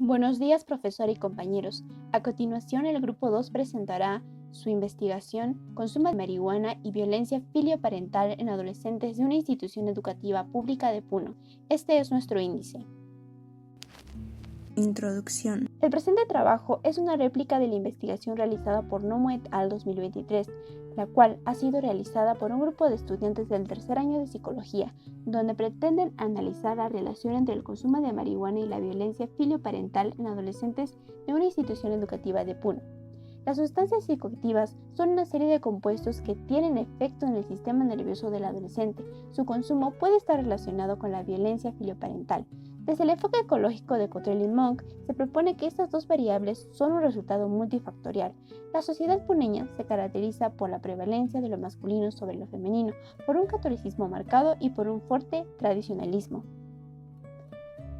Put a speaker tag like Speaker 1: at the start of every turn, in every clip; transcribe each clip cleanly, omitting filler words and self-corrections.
Speaker 1: Buenos días, profesor y compañeros. A continuación, el grupo 2 presentará su investigación Consumo de marihuana y violencia filioparental en adolescentes de una institución educativa pública de Puno. Este es nuestro índice.
Speaker 2: Introducción.
Speaker 1: El presente trabajo es una réplica de la investigación realizada por Nomo et al. 2023, la cual ha sido realizada por un grupo de estudiantes del tercer año de psicología, donde pretenden analizar la relación entre el consumo de marihuana y la violencia filioparental en adolescentes de una institución educativa de Puno. Las sustancias psicoactivas son una serie de compuestos que tienen efecto en el sistema nervioso del adolescente. Su consumo puede estar relacionado con la violencia filioparental. Desde el enfoque ecológico de Cottrell y Monk, se propone que estas dos variables son un resultado multifactorial. La sociedad puneña se caracteriza por la prevalencia de lo masculino sobre lo femenino, por un catolicismo marcado y por un fuerte tradicionalismo.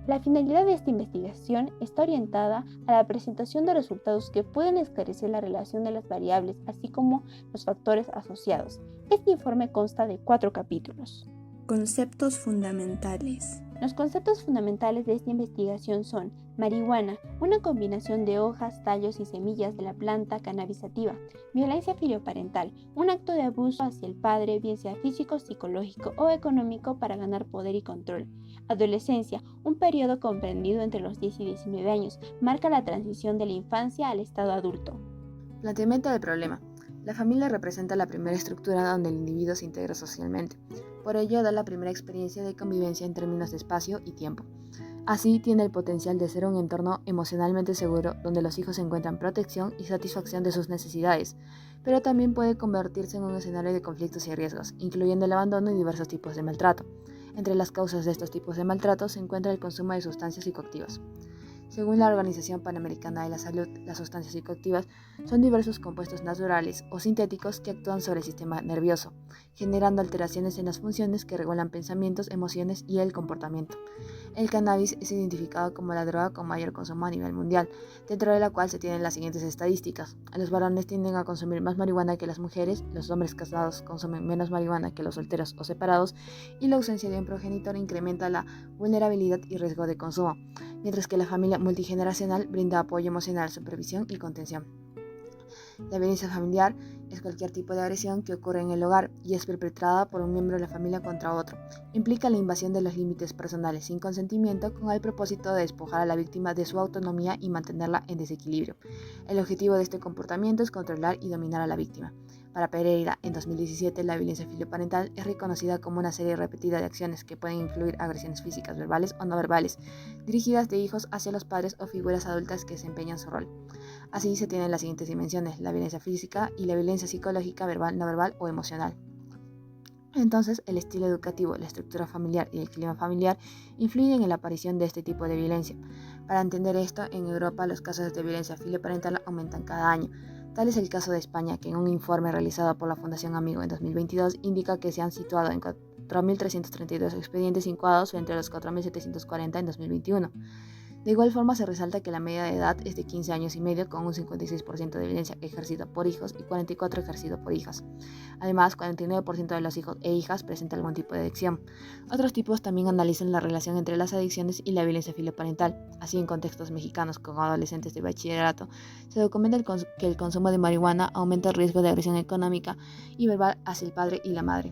Speaker 1: La finalidad de esta investigación está orientada a la presentación de resultados que pueden esclarecer la relación de las variables, así como los factores asociados. Este informe consta de 4 capítulos.
Speaker 2: Conceptos fundamentales.
Speaker 1: Los conceptos fundamentales de esta investigación son marihuana, una combinación de hojas, tallos y semillas de la planta cannabis sativa; violencia filioparental, un acto de abuso hacia el padre, bien sea físico, psicológico o económico, para ganar poder y control; adolescencia, un periodo comprendido entre los 10 y 19 años, marca la transición de la infancia al estado adulto.
Speaker 3: Planteamiento del problema. La familia representa la primera estructura donde el individuo se integra socialmente. Por ello, da la primera experiencia de convivencia en términos de espacio y tiempo. Así, tiene el potencial de ser un entorno emocionalmente seguro donde los hijos encuentran protección y satisfacción de sus necesidades, pero también puede convertirse en un escenario de conflictos y riesgos, incluyendo el abandono y diversos tipos de maltrato. Entre las causas de estos tipos de maltrato se encuentra el consumo de sustancias psicoactivas. Según la Organización Panamericana de la Salud, las sustancias psicoactivas son diversos compuestos naturales o sintéticos que actúan sobre el sistema nervioso, generando alteraciones en las funciones que regulan pensamientos, emociones y el comportamiento. El cannabis es identificado como la droga con mayor consumo a nivel mundial, dentro de la cual se tienen las siguientes estadísticas. Los varones tienden a consumir más marihuana que las mujeres, los hombres casados consumen menos marihuana que los solteros o separados, y la ausencia de un progenitor incrementa la vulnerabilidad y riesgo de consumo, mientras que la familia multigeneracional brinda apoyo emocional, supervisión y contención. La violencia familiar es cualquier tipo de agresión que ocurre en el hogar y es perpetrada por un miembro de la familia contra otro. Implica la invasión de los límites personales sin consentimiento, con el propósito de despojar a la víctima de su autonomía y mantenerla en desequilibrio. El objetivo de este comportamiento es controlar y dominar a la víctima. Para Pereira, en 2017, la violencia filioparental es reconocida como una serie repetida de acciones que pueden incluir agresiones físicas, verbales o no verbales, dirigidas de hijos hacia los padres o figuras adultas que desempeñan su rol. Así se tienen las siguientes dimensiones: la violencia física y la violencia psicológica, verbal, no verbal o emocional. Entonces, el estilo educativo, la estructura familiar y el clima familiar influyen en la aparición de este tipo de violencia. Para entender esto, en Europa los casos de violencia filioparental aumentan cada año. Tal es el caso de España, que en un informe realizado por la Fundación Amigo en 2022 indica que se han situado en 4.332 expedientes incoados frente a los 4.740 en 2021. De igual forma, se resalta que la media de edad es de 15 años y medio, con un 56% de violencia ejercida por hijos y 44% ejercido por hijas. Además, 49% de los hijos e hijas presentan algún tipo de adicción. Otros tipos también analizan la relación entre las adicciones y la violencia filioparental. Así, en contextos mexicanos con adolescentes de bachillerato, se documenta que el consumo de marihuana aumenta el riesgo de agresión económica y verbal hacia el padre y la madre.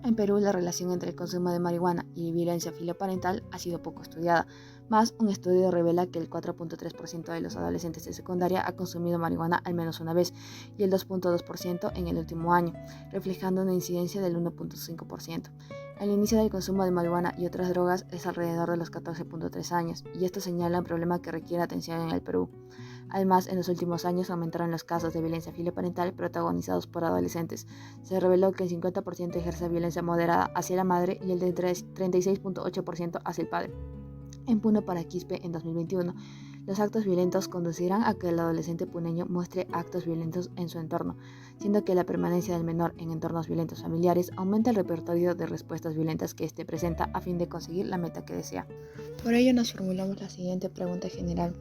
Speaker 3: En Perú, la relación entre el consumo de marihuana y violencia filioparental ha sido poco estudiada, más un estudio revela que el 4.3% de los adolescentes de secundaria ha consumido marihuana al menos una vez y el 2.2% en el último año, reflejando una incidencia del 1.5%. El inicio del consumo de marihuana y otras drogas es alrededor de los 14.3 años, y esto señala un problema que requiere atención en el Perú. Además, en los últimos años aumentaron los casos de violencia filioparental protagonizados por adolescentes. Se reveló que el 50% ejerce violencia moderada hacia la madre y el de 36.8% hacia el padre. En Puno para Quispe, en 2021, los actos violentos conducirán a que el adolescente puneño muestre actos violentos en su entorno, siendo que la permanencia del menor en entornos violentos familiares aumenta el repertorio de respuestas violentas que éste presenta a fin de conseguir la meta que desea. Por ello nos formulamos la siguiente pregunta general: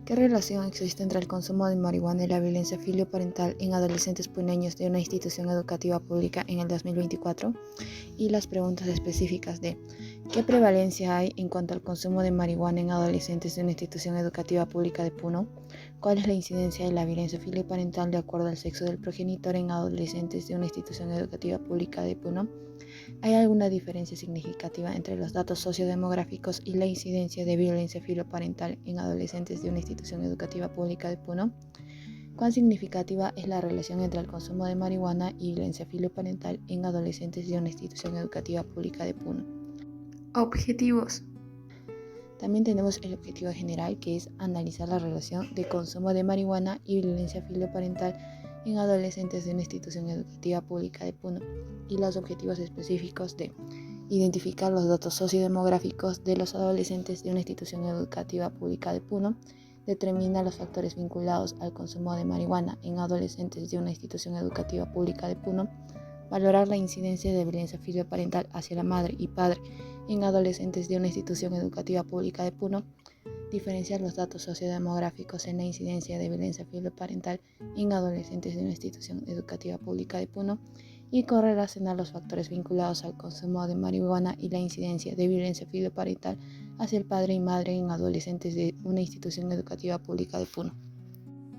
Speaker 3: ¿Qué relación existe entre el consumo de marihuana y la violencia filioparental en adolescentes puneños de una institución educativa pública en el 2024? Y las preguntas específicas de ¿qué prevalencia hay en cuanto al consumo de marihuana en adolescentes de una institución educativa pública de Puno? ¿Cuál es la incidencia de la violencia filioparental de acuerdo al sexo del progenitor en adolescentes de una institución educativa pública de Puno? ¿Hay alguna diferencia significativa entre los datos sociodemográficos y la incidencia de violencia filioparental en adolescentes de una institución educativa pública de Puno? ¿Cuán significativa es la relación entre el consumo de marihuana y violencia filioparental en adolescentes de una institución educativa pública de Puno?
Speaker 2: Objetivos.
Speaker 3: También tenemos el objetivo general, que es analizar la relación de consumo de marihuana y violencia filioparental en adolescentes de una institución educativa pública de Puno, y los objetivos específicos de identificar los datos sociodemográficos de los adolescentes de una institución educativa pública de Puno, determinar los factores vinculados al consumo de marihuana en adolescentes de una institución educativa pública de Puno, valorar la incidencia de violencia filioparental hacia la madre y padre en adolescentes de una institución educativa pública de Puno, diferenciar los datos sociodemográficos en la incidencia de violencia filioparental en adolescentes de una institución educativa pública de Puno y correlacionar los factores vinculados al consumo de marihuana y la incidencia de violencia filioparental hacia el padre y madre en adolescentes de una institución educativa pública de Puno.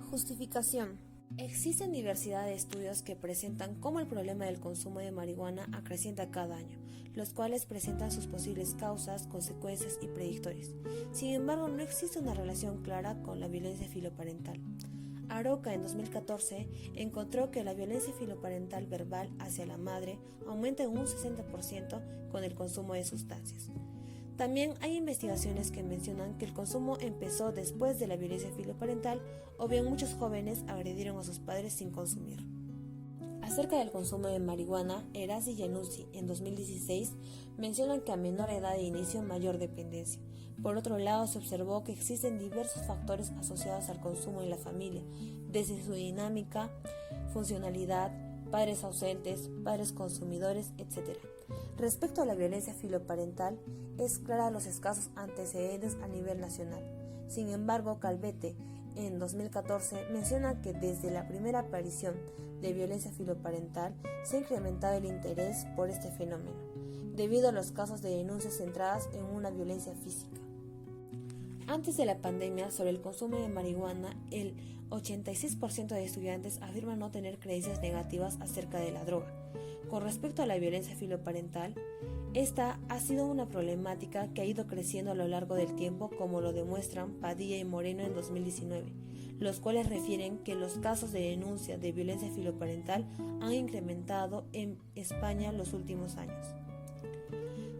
Speaker 4: Justificación. Existen diversidad de estudios que presentan cómo el problema del consumo de marihuana acrecienta cada año, los cuales presentan sus posibles causas, consecuencias y predictores. Sin embargo, no existe una relación clara con la violencia filioparental. Aroca en 2014 encontró que la violencia filioparental verbal hacia la madre aumenta en un 60% con el consumo de sustancias. También hay investigaciones que mencionan que el consumo empezó después de la violencia filioparental o bien muchos jóvenes agredieron a sus padres sin consumir. Acerca del consumo de marihuana, Erasi y Januzzi en 2016 mencionan que a menor edad de inicio mayor dependencia. Por otro lado, se observó que existen diversos factores asociados al consumo en la familia, desde su dinámica, funcionalidad, padres ausentes, padres consumidores, etc. Respecto a la violencia filioparental, es clara los escasos antecedentes a nivel nacional. Sin embargo, Calvete, en 2014, menciona que desde la primera aparición de violencia filioparental se ha incrementado el interés por este fenómeno, debido a los casos de denuncias centradas en una violencia física. Antes de la pandemia, sobre el consumo de marihuana, el 86% de estudiantes afirman no tener creencias negativas acerca de la droga. Con respecto a la violencia filioparental, esta ha sido una problemática que ha ido creciendo a lo largo del tiempo, como lo demuestran Padilla y Moreno en 2019, los cuales refieren que los casos de denuncia de violencia filioparental han incrementado en España los últimos años.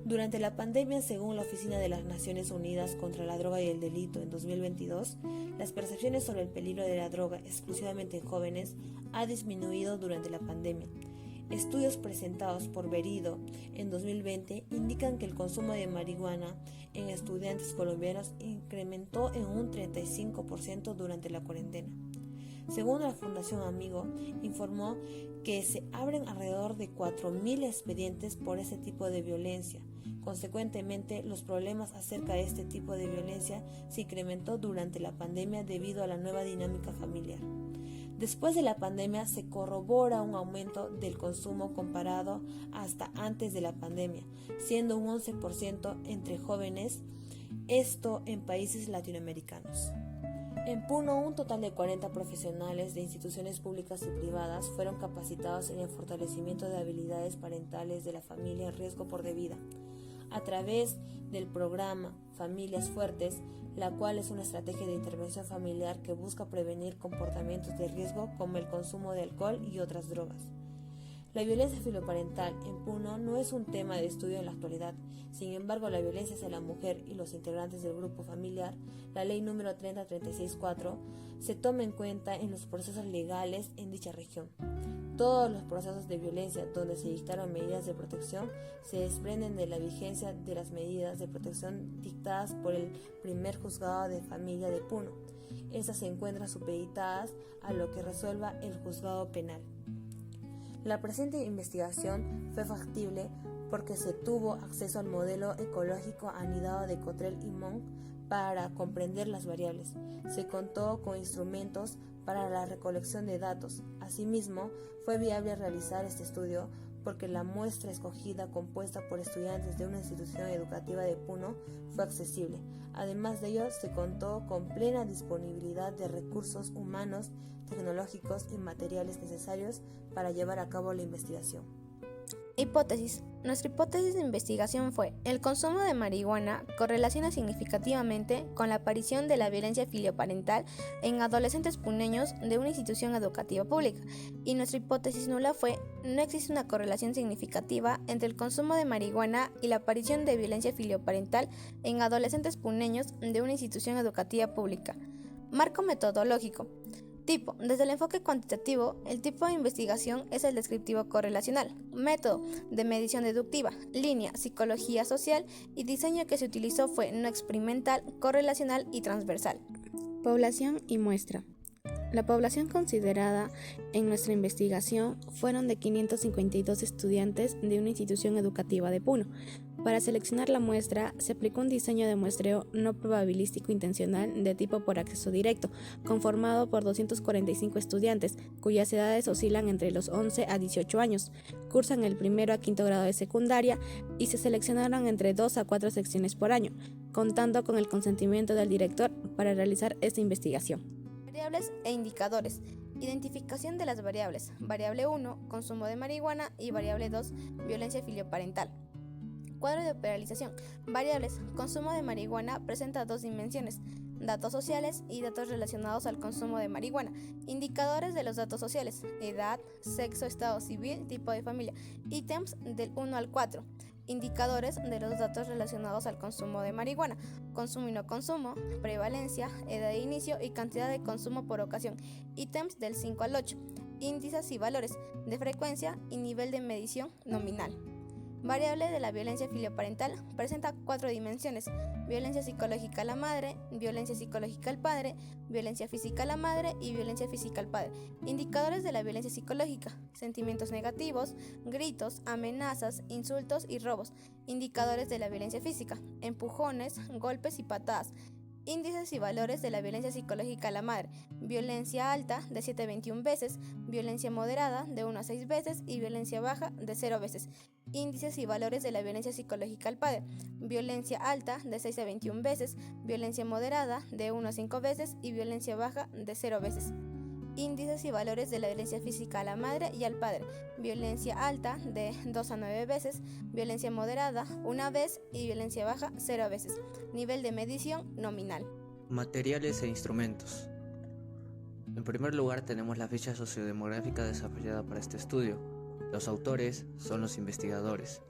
Speaker 4: Durante la pandemia, según la Oficina de las Naciones Unidas contra la Droga y el Delito en 2022, las percepciones sobre el peligro de la droga exclusivamente en jóvenes ha disminuido durante la pandemia. Estudios presentados por Berido en 2020 indican que el consumo de marihuana en estudiantes colombianos incrementó en un 35% durante la cuarentena. Según la Fundación Amigo, informó que se abren alrededor de 4.000 expedientes por este tipo de violencia. Consecuentemente, los problemas acerca de este tipo de violencia se incrementó durante la pandemia debido a la nueva dinámica familiar. Después de la pandemia se corrobora un aumento del consumo comparado hasta antes de la pandemia, siendo un 11% entre jóvenes, esto en países latinoamericanos. En Puno, un total de 40 profesionales de instituciones públicas y privadas fueron capacitados en el fortalecimiento de habilidades parentales de la familia en riesgo por debida, a través del programa Familias Fuertes, la cual es una estrategia de intervención familiar que busca prevenir comportamientos de riesgo como el consumo de alcohol y otras drogas. La violencia filioparental en Puno no es un tema de estudio en la actualidad. Sin embargo, la violencia hacia la mujer y los integrantes del grupo familiar, la ley número 30364, se toma en cuenta en los procesos legales en dicha región. Todos los procesos de violencia donde se dictaron medidas de protección se desprenden de la vigencia de las medidas de protección dictadas por el primer juzgado de familia de Puno. Estas se encuentran supeditadas a lo que resuelva el juzgado penal. La presente investigación fue factible porque se tuvo acceso al modelo ecológico anidado de Cottrell y Monk para comprender las variables. Se contó con instrumentos para la recolección de datos. Asimismo, fue viable realizar este estudio porque la muestra escogida, compuesta por estudiantes de una institución educativa de Puno, fue accesible. Además de ello, se contó con plena disponibilidad de recursos humanos, tecnológicos y materiales necesarios para llevar a cabo la investigación.
Speaker 5: Hipótesis. Nuestra hipótesis de investigación fue: el consumo de marihuana correlaciona significativamente con la aparición de la violencia filioparental en adolescentes puneños de una institución educativa pública. Y nuestra hipótesis nula fue: no existe una correlación significativa entre el consumo de marihuana y la aparición de violencia filioparental en adolescentes puneños de una institución educativa pública. Marco metodológico. Tipo. Desde el enfoque cuantitativo, el tipo de investigación es el descriptivo correlacional. Método. De medición deductiva. Línea. Psicología social. Y diseño que se utilizó fue no experimental, correlacional y transversal.
Speaker 1: Población y muestra. La población considerada en nuestra investigación fueron de 552 estudiantes de una institución educativa de Puno. Para seleccionar la muestra, se aplicó un diseño de muestreo no probabilístico intencional de tipo por acceso directo, conformado por 245 estudiantes, cuyas edades oscilan entre los 11 a 18 años, cursan el primero a quinto grado de secundaria y se seleccionaron entre 2 a 4 secciones por año, contando con el consentimiento del director para realizar esta investigación.
Speaker 5: Variables e indicadores. Identificación de las variables. Variable 1, consumo de marihuana, y variable 2, violencia filioparental. Cuadro de operacionalización. Variables. Consumo de marihuana presenta dos dimensiones: datos sociales y datos relacionados al consumo de marihuana. Indicadores de los datos sociales: edad, sexo, estado civil, tipo de familia. Ítems del 1 al 4. Indicadores de los datos relacionados al consumo de marihuana: consumo y no consumo, prevalencia, edad de inicio y cantidad de consumo por ocasión. Ítems del 5 al 8. Índices y valores de frecuencia y nivel de medición nominal. Variable de la violencia filioparental presenta 4 dimensiones: violencia psicológica a la madre, violencia psicológica al padre, violencia física a la madre y violencia física al padre. Indicadores de la violencia psicológica: sentimientos negativos, gritos, amenazas, insultos y robos. Indicadores de la violencia física: empujones, golpes y patadas. Índices y valores de la violencia psicológica a la madre: violencia alta de 7 a 21 veces, violencia moderada de 1 a 6 veces y violencia baja de 0 veces. Índices y valores de la violencia psicológica al padre: violencia alta de 6 a 21 veces, violencia moderada de 1 a 5 veces y violencia baja de 0 veces. Índices y valores de la violencia física a la madre y al padre: violencia alta de 2 a 9 veces, violencia moderada 1 vez y violencia baja 0 veces. Nivel de medición nominal.
Speaker 6: Materiales e instrumentos. En primer lugar tenemos la ficha sociodemográfica desarrollada para este estudio. Los autores son los investigadores.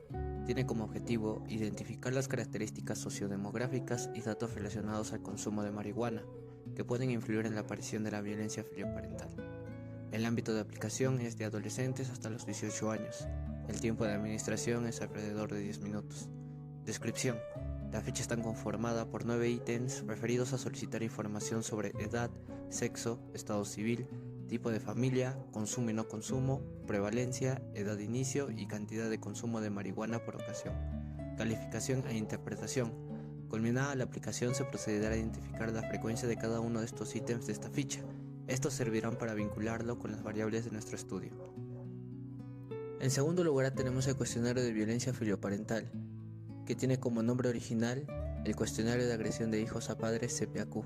Speaker 6: Tiene como objetivo identificar las características sociodemográficas y datos relacionados al consumo de marihuana que pueden influir en la aparición de la violencia filioparental. El ámbito de aplicación es de adolescentes hasta los 18 años. El tiempo de administración es alrededor de 10 minutos. Descripción. La ficha está conformada por 9 ítems referidos a solicitar información sobre edad, sexo, estado civil, tipo de familia, consumo y no consumo, prevalencia, edad de inicio y cantidad de consumo de marihuana por ocasión. Calificación e interpretación. Culminada la aplicación, se procederá a identificar la frecuencia de cada uno de estos ítems de esta ficha. Estos servirán para vincularlo con las variables de nuestro estudio. En segundo lugar tenemos el cuestionario de violencia filioparental, que tiene como nombre original el cuestionario de agresión de hijos a padres CPAQ.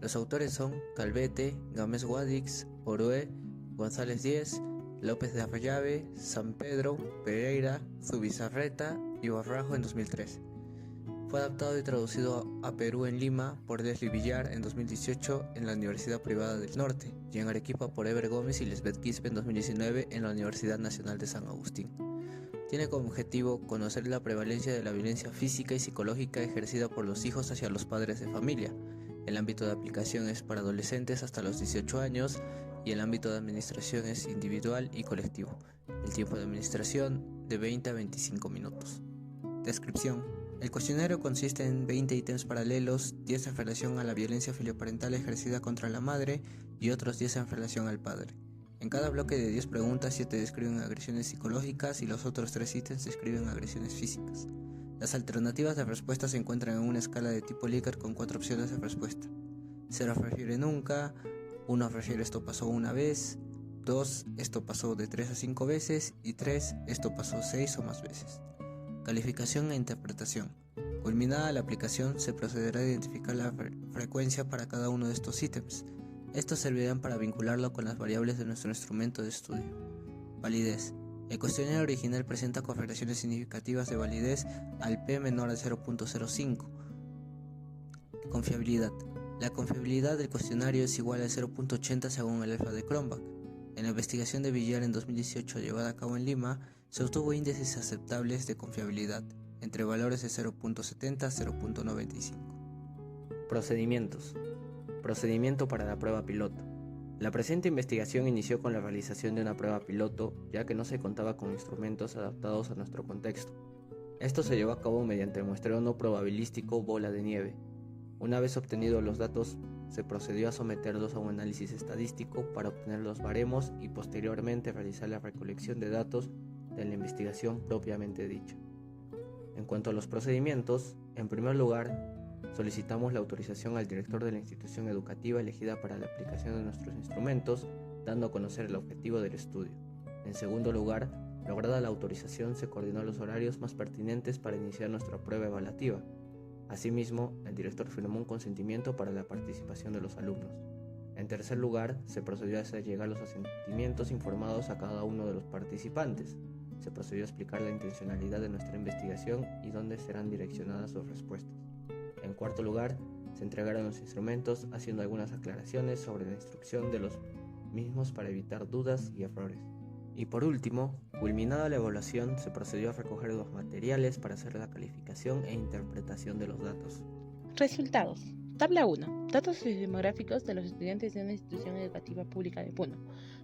Speaker 6: Los autores son Calvete, Gámez Guadix, Orue, González Díez, López de Arroyave, San Pedro, Pereira, Zubizarreta y Barrajo en 2003. Fue adaptado y traducido a Perú en Lima por Leslie Villar en 2018 en la Universidad Privada del Norte y en Arequipa por Ever Gómez y Lisbeth Quispe en 2019 en la Universidad Nacional de San Agustín. Tiene como objetivo conocer la prevalencia de la violencia física y psicológica ejercida por los hijos hacia los padres de familia. El ámbito de aplicación es para adolescentes hasta los 18 años y el ámbito de administración es individual y colectivo. El tiempo de administración de 20 a 25 minutos. Descripción. El cuestionario consiste en 20 ítems paralelos, 10 en relación a la violencia filioparental ejercida contra la madre y otros 10 en relación al padre. En cada bloque de 10 preguntas, 7 describen agresiones psicológicas y los otros 3 ítems describen agresiones físicas. Las alternativas de respuesta se encuentran en una escala de tipo Likert con 4 opciones de respuesta. 0 refiere nunca, 1 refiere esto pasó una vez, 2 esto pasó de 3 a 5 veces y 3 esto pasó 6 o más veces. Calificación e interpretación. Culminada la aplicación, se procederá a identificar la frecuencia para cada uno de estos ítems. Estos servirán para vincularlo con las variables de nuestro instrumento de estudio. Validez. El cuestionario original presenta correlaciones significativas de validez al p menor a 0.05. Confiabilidad. La confiabilidad del cuestionario es igual a 0.80 según el alfa de Cronbach. En la investigación de Villar en 2018 llevada a cabo en Lima, se obtuvo índices aceptables de confiabilidad, entre valores de 0.70 a 0.95.
Speaker 7: Procedimientos. Procedimiento para la prueba piloto. La presente investigación inició con la realización de una prueba piloto, ya que no se contaba con instrumentos adaptados a nuestro contexto. Esto se llevó a cabo mediante el muestreo no probabilístico bola de nieve. Una vez obtenidos los datos, se procedió a someterlos a un análisis estadístico para obtener los baremos y posteriormente realizar la recolección de datos de la investigación propiamente dicha. En cuanto a los procedimientos, en primer lugar, solicitamos la autorización al director de la institución educativa elegida para la aplicación de nuestros instrumentos, dando a conocer el objetivo del estudio. En segundo lugar, lograda la autorización, se coordinó los horarios más pertinentes para iniciar nuestra prueba evaluativa. Asimismo, el director firmó un consentimiento para la participación de los alumnos. En tercer lugar, se procedió a hacer llegar los asentimientos informados a cada uno de los participantes. Se procedió a explicar la intencionalidad de nuestra investigación y dónde serán direccionadas sus respuestas. En cuarto lugar, se entregaron los instrumentos haciendo algunas aclaraciones sobre la instrucción de los mismos para evitar dudas y errores. Y por último, culminada la evaluación, se procedió a recoger los materiales para hacer la calificación e interpretación de los datos.
Speaker 8: Resultados. Tabla 1. Datos sociodemográficos de los estudiantes de una institución educativa pública de Puno.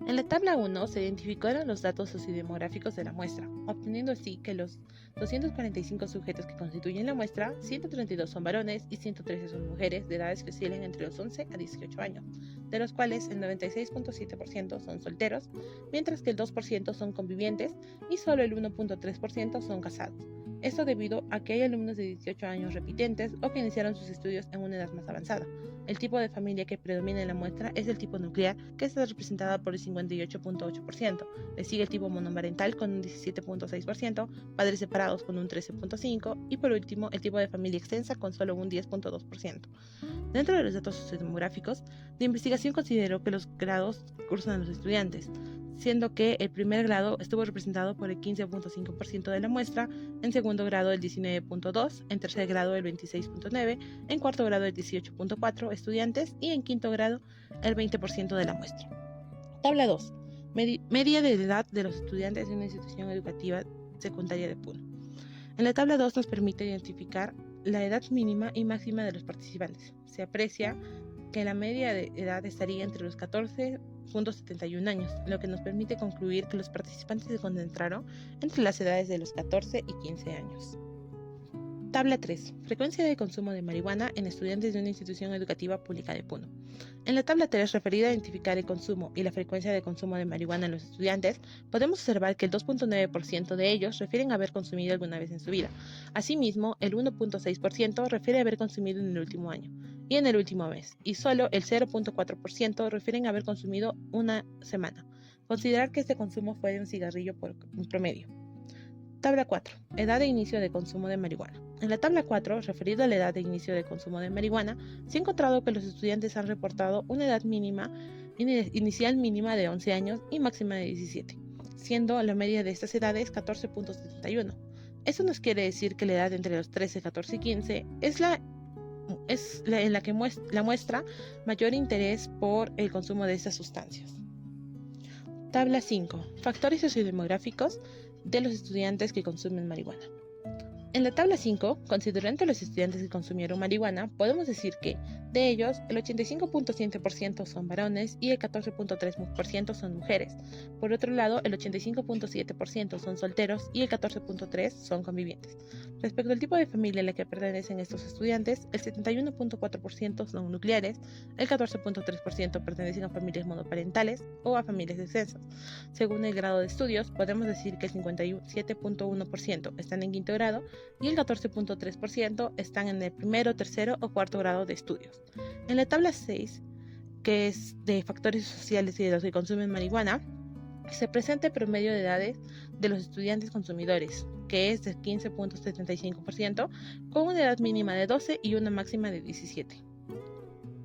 Speaker 8: En la tabla 1 se identificaron los datos sociodemográficos de la muestra, obteniendo así que los 245 sujetos que constituyen la muestra, 132 son varones y 113 son mujeres de edades que oscilan entre los 11 a 18 años, de los cuales el 96.7% son solteros, mientras que el 2% son convivientes y solo el 1.3% son casados. Esto debido a que hay alumnos de 18 años repitentes o que iniciaron sus estudios en una edad más avanzada. El tipo de familia que predomina en la muestra es el tipo nuclear, que está representada por el 58.8%. Le sigue el tipo monomarental con un 17.6%, padres separados con un 13.5% y por último el tipo de familia extensa con solo un 10.2%. Dentro de los datos sociodemográficos, la investigación consideró que los grados cursan a los estudiantes, siendo que el primer grado estuvo representado por el 15.5% de la muestra, en segundo grado el 19.2%, en tercer grado el 26.9%, en cuarto grado el 18.4% estudiantes y en quinto grado el 20% de la muestra. Tabla 2. Media de edad de los estudiantes de una institución educativa secundaria de Puno. En la tabla 2 nos permite identificar la edad mínima y máxima de los participantes. Se aprecia que la media de edad estaría entre los 14.71 años, lo que nos permite concluir que los participantes se concentraron entre las edades de los 14 y 15 años. Tabla 3. Frecuencia de consumo de marihuana en estudiantes de una institución educativa pública de Puno. En la tabla 3, referida a identificar el consumo y la frecuencia de consumo de marihuana en los estudiantes, podemos observar que el 2.9% de ellos refieren haber consumido alguna vez en su vida. Asimismo, el 1.6% refiere haber consumido en el último año y en el último mes, y solo el 0.4% refieren haber consumido una semana. Considerar que este consumo fue de un cigarrillo por promedio. Tabla 4. Edad de inicio de consumo de marihuana. En la tabla 4, referido a la edad de inicio de consumo de marihuana, se ha encontrado que los estudiantes han reportado una edad inicial mínima de 11 años y máxima de 17, siendo la media de estas edades 14.71. Eso nos quiere decir que la edad entre los 13, 14 y 15 es la en la que la muestra mayor interés por el consumo de estas sustancias. Tabla 5. Factores sociodemográficos de los estudiantes que consumen marihuana. En la tabla 5, considerando los estudiantes que consumieron marihuana, podemos decir que De ellos, el 85.7% son varones y el 14.3% son mujeres. Por otro lado, el 85.7% son solteros y el 14.3% son convivientes. Respecto al tipo de familia a la que pertenecen estos estudiantes, el 71.4% son nucleares, el 14.3% pertenecen a familias monoparentales o a familias extensas. Según el grado de estudios, podemos decir que el 57.1% están en quinto grado y el 14.3% están en el primero, tercero o cuarto grado de estudios. En la tabla 6, que es de factores sociales y de los que consumen marihuana, se presenta el promedio de edades de los estudiantes consumidores, que es de 15.75%, con una edad mínima de 12 y una máxima de 17.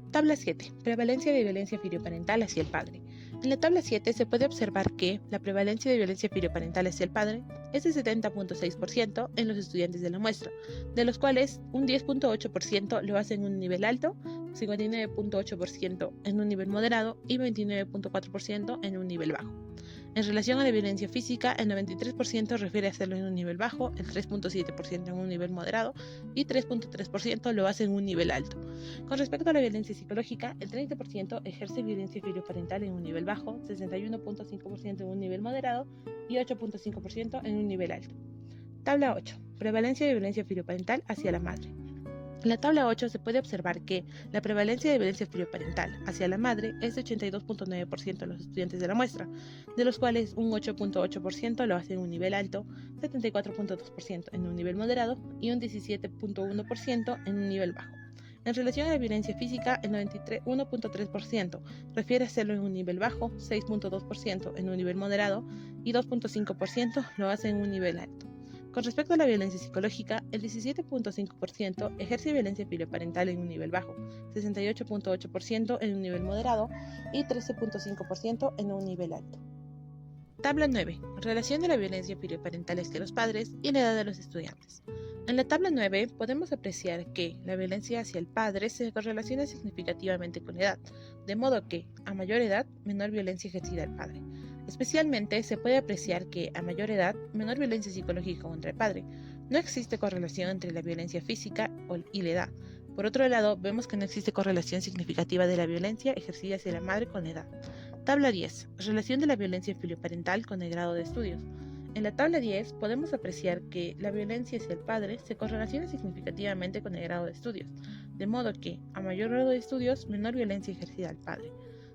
Speaker 8: Tabla 7. Prevalencia de violencia filioparental hacia el padre. En la tabla 7 se puede observar que la prevalencia de violencia filioparental hacia el padre es de 70.6% en los estudiantes de la muestra, de los cuales un 10.8% lo hace en un nivel alto, 59.8% en un nivel moderado y 29.4% en un nivel bajo. En relación a la violencia física, el 93% refiere a hacerlo en un nivel bajo, el 3.7% en un nivel moderado y 3.3% lo hace en un nivel alto. Con respecto a la violencia psicológica, el 30% ejerce violencia filioparental en un nivel bajo, 61.5% en un nivel moderado y 8.5% en un nivel alto. Tabla 8. Prevalencia de violencia filioparental hacia la madre. En la tabla 8 se puede observar que la prevalencia de violencia filioparental hacia la madre es de 82.9% en los estudiantes de la muestra, de los cuales un 8.8% lo hace en un nivel alto, 74.2% en un nivel moderado y un 17.1% en un nivel bajo. En relación a la violencia física, el 91.3% refiere a hacerlo en un nivel bajo, 6.2% en un nivel moderado y 2.5% lo hace en un nivel alto. Con respecto a la violencia psicológica, el 17.5% ejerce violencia filioparental en un nivel bajo, 68.8% en un nivel moderado y 13.5% en un nivel alto. Tabla 9. Relación de la violencia filioparental hacia los padres y la edad de los estudiantes. En la tabla 9 podemos apreciar que la violencia hacia el padre se correlaciona significativamente con la edad, de modo que, a mayor edad, menor violencia ejercida al padre. Especialmente se puede apreciar que, a mayor edad, menor violencia psicológica contra el padre. No existe correlación entre la violencia física y la edad. Por otro lado, vemos que no existe correlación significativa de la violencia ejercida hacia la madre con la edad. Tabla 10. Relación de la violencia filioparental con el grado de estudios. En la tabla 10 podemos apreciar que la violencia hacia el padre se correlaciona significativamente con el grado de estudios, de modo que, a mayor grado de estudios, menor violencia ejercida al padre.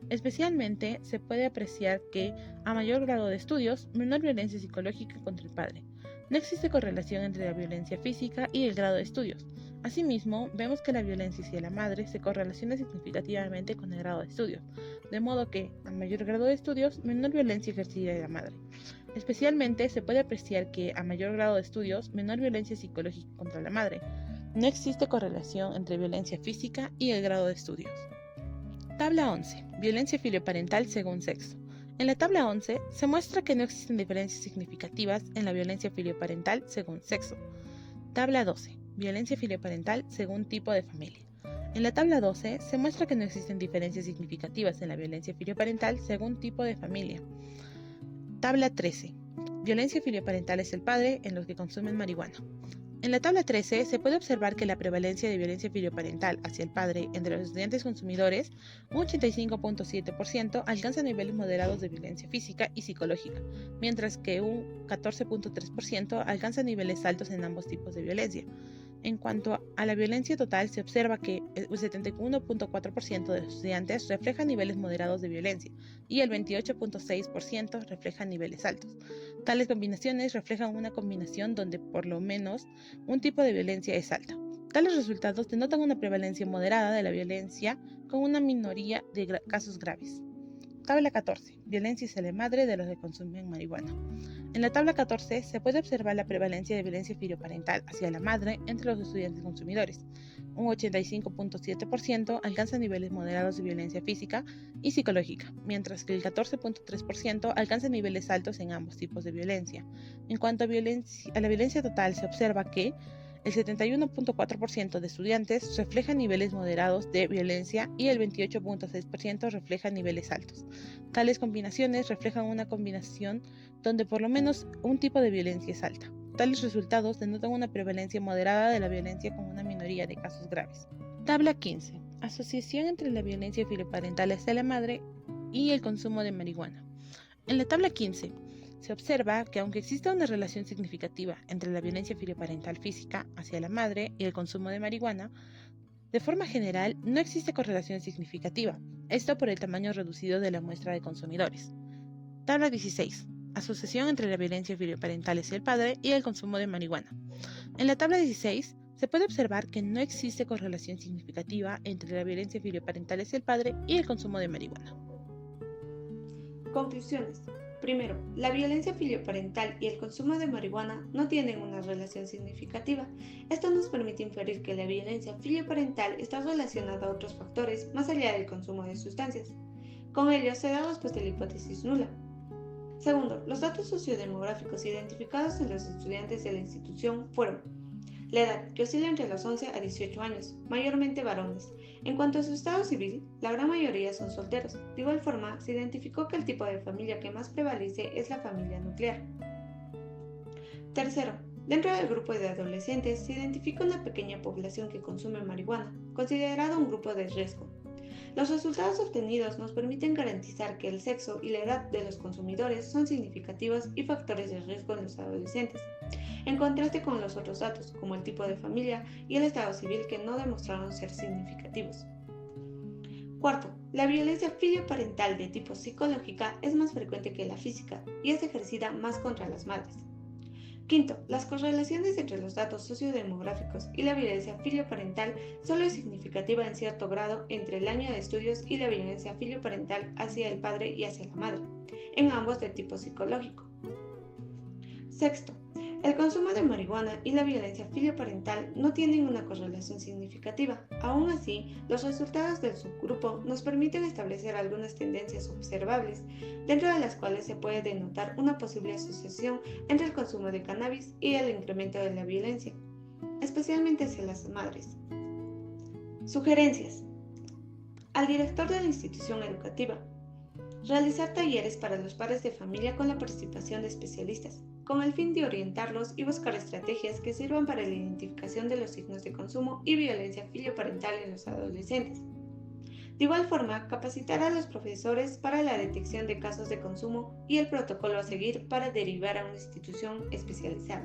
Speaker 8: Especialmente se puede apreciar que, a mayor grado de estudios, menor violencia psicológica contra el padre. No existe correlación entre la violencia física y el grado de estudios. Asimismo, vemos que la violencia hacia la madre se correlaciona significativamente con el grado de estudios, de modo que, a mayor grado de estudios, menor violencia ejercida de la madre. Especialmente se puede apreciar que, a mayor grado de estudios, menor violencia psicológica contra la madre. No existe correlación entre violencia física y el grado de estudios. Tabla 11. Violencia filioparental según sexo. En la tabla 11 se muestra que no existen diferencias significativas en la violencia filioparental según sexo. Tabla 12. Violencia filioparental según tipo de familia. En la tabla 12 se muestra que no existen diferencias significativas en la violencia filioparental según tipo de familia. Tabla 13. Violencia filioparental es el padre en los que consumen marihuana. En la tabla 13 se puede observar que la prevalencia de violencia filioparental hacia el padre entre los estudiantes consumidores, un 85.7%, alcanza niveles moderados de violencia física y psicológica, mientras que un 14.3% alcanza niveles altos en ambos tipos de violencia. En cuanto a la violencia total, se observa que el 71.4% de los estudiantes refleja niveles moderados de violencia y el 28.6% refleja niveles altos. Tales combinaciones reflejan una combinación donde por lo menos un tipo de violencia es alta. Tales resultados denotan una prevalencia moderada de la violencia con una minoría de casos graves. Tabla 14. Violencia hacia la madre de los que consumen marihuana. En la tabla 14 se puede observar la prevalencia de violencia filioparental hacia la madre entre los estudiantes consumidores. Un 85.7% alcanza niveles moderados de violencia física y psicológica, mientras que el 14.3% alcanza niveles altos en ambos tipos de violencia. En cuanto a la violencia total, se observa que el 71.4% de estudiantes refleja niveles moderados de violencia y el 28.6% refleja niveles altos. Tales combinaciones reflejan una combinación donde por lo menos un tipo de violencia es alta. Tales resultados denotan una prevalencia moderada de la violencia con una minoría de casos graves. Tabla 15. Asociación entre la violencia filoparental hacia la madre y el consumo de marihuana. En la tabla 15, se observa que aunque exista una relación significativa entre la violencia filoparental física hacia la madre y el consumo de marihuana, de forma general no existe correlación significativa, esto por el tamaño reducido de la muestra de consumidores. Tabla 16. Asociación entre la violencia filoparental hacia el padre y el consumo de marihuana. En la tabla 16, se puede observar que no existe correlación significativa entre la violencia filoparental hacia el padre y el consumo de marihuana.
Speaker 9: Conclusiones. Primero, la violencia filioparental y el consumo de marihuana no tienen una relación significativa. Esto nos permite inferir que la violencia filioparental está relacionada a otros factores más allá del consumo de sustancias. Con ello se da respuesta a la hipótesis nula. Segundo, los datos sociodemográficos identificados en los estudiantes de la institución fueron la edad, que oscila entre los 11 a 18 años, mayormente varones. En cuanto a su estado civil, la gran mayoría son solteros. De igual forma, se identificó que el tipo de familia que más prevalece es la familia nuclear. Tercero, dentro del grupo de adolescentes se identifica una pequeña población que consume marihuana, considerado un grupo de riesgo. Los resultados obtenidos nos permiten garantizar que el sexo y la edad de los consumidores son significativos y factores de riesgo en los adolescentes, en contraste con los otros datos, como el tipo de familia y el estado civil, que no demostraron ser significativos. Cuarto, la violencia filioparental de tipo psicológica es más frecuente que la física y es ejercida más contra las madres. Quinto, las correlaciones entre los datos sociodemográficos y la violencia filioparental solo es significativa en cierto grado entre el año de estudios y la violencia filioparental hacia el padre y hacia la madre, en ambos de tipo psicológico. Sexto, el consumo de marihuana y la violencia filioparental no tienen una correlación significativa. Aún así, los resultados del subgrupo nos permiten establecer algunas tendencias observables, dentro de las cuales se puede denotar una posible asociación entre el consumo de cannabis y el incremento de la violencia, especialmente hacia las madres. Sugerencias. Al director de la institución educativa. Realizar talleres para los padres de familia con la participación de especialistas, con el fin de orientarlos y buscar estrategias que sirvan para la identificación de los signos de consumo y violencia filioparental en los adolescentes. De igual forma, capacitar a los profesores para la detección de casos de consumo y el protocolo a seguir para derivar a una institución especializada.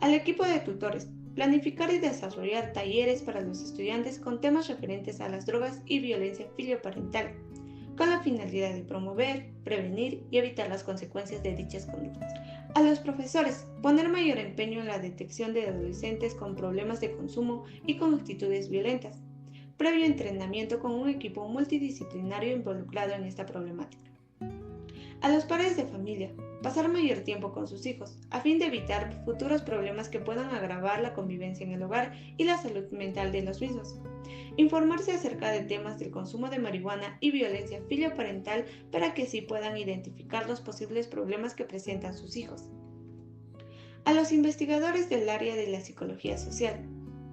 Speaker 9: Al equipo de tutores, planificar y desarrollar talleres para los estudiantes con temas referentes a las drogas y violencia filioparental, con la finalidad de promover, prevenir y evitar las consecuencias de dichas conductas. A los profesores, poner mayor empeño en la detección de adolescentes con problemas de consumo y con actitudes violentas, previo entrenamiento con un equipo multidisciplinario involucrado en esta problemática. A los padres de familia, pasar mayor tiempo con sus hijos, a fin de evitar futuros problemas que puedan agravar la convivencia en el hogar y la salud mental de los mismos. Informarse acerca de temas del consumo de marihuana y violencia filioparental para que así puedan identificar los posibles problemas que presentan sus hijos. A los investigadores del área de la psicología social,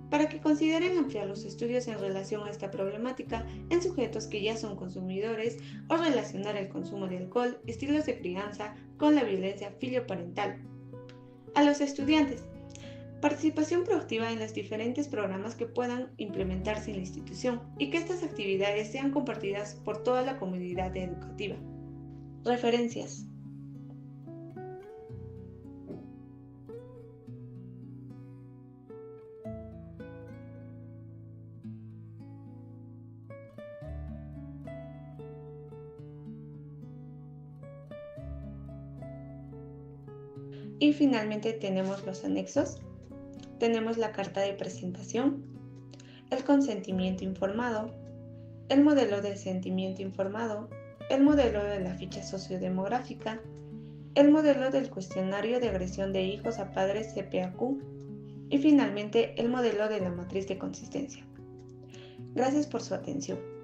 Speaker 9: para que consideren ampliar los estudios en relación a esta problemática en sujetos que ya son consumidores o relacionar el consumo de alcohol, estilos de crianza con la violencia filioparental. A los estudiantes, participación proactiva en los diferentes programas que puedan implementarse en la institución y que estas actividades sean compartidas por toda la comunidad educativa. Referencias. Y finalmente tenemos los anexos. Tenemos la carta de presentación, el consentimiento informado, el modelo del sentimiento informado, el modelo de la ficha sociodemográfica, el modelo del cuestionario de agresión de hijos a padres CPAQ y finalmente el modelo de la matriz de consistencia. Gracias por su atención.